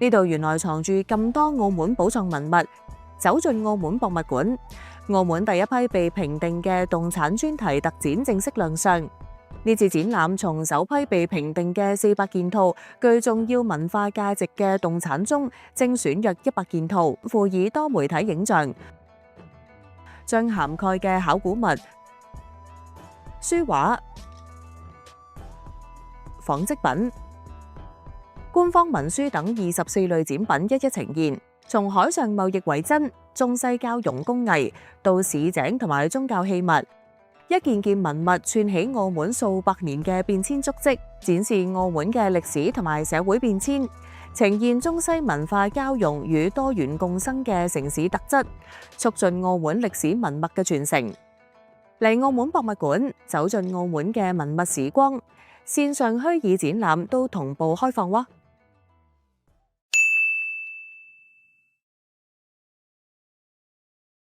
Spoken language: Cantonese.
呢度原來藏住咁多澳門寶藏文物，走進澳門博物館。澳門第一批被評定嘅動產專題特展正式亮相。呢次展覽從首批被評定嘅400件套具重要文化價值嘅動產中，精選約100件套，附以多媒體影像，將涵蓋嘅考古物、書畫、紡織品、官方文書等24類展品一一呈現，從海上貿易遺珍、中西交融工藝到市井同埋宗教器物，一件件文物串起澳門數百年嘅變遷足跡，展示澳門嘅歷史同埋社會變遷，呈現中西文化交融與多元共生嘅城市特質，促進澳門歷史文物嘅傳承。嚟澳門博物館，走進澳門嘅文物時光，線上虛擬展覽都同步開放喎。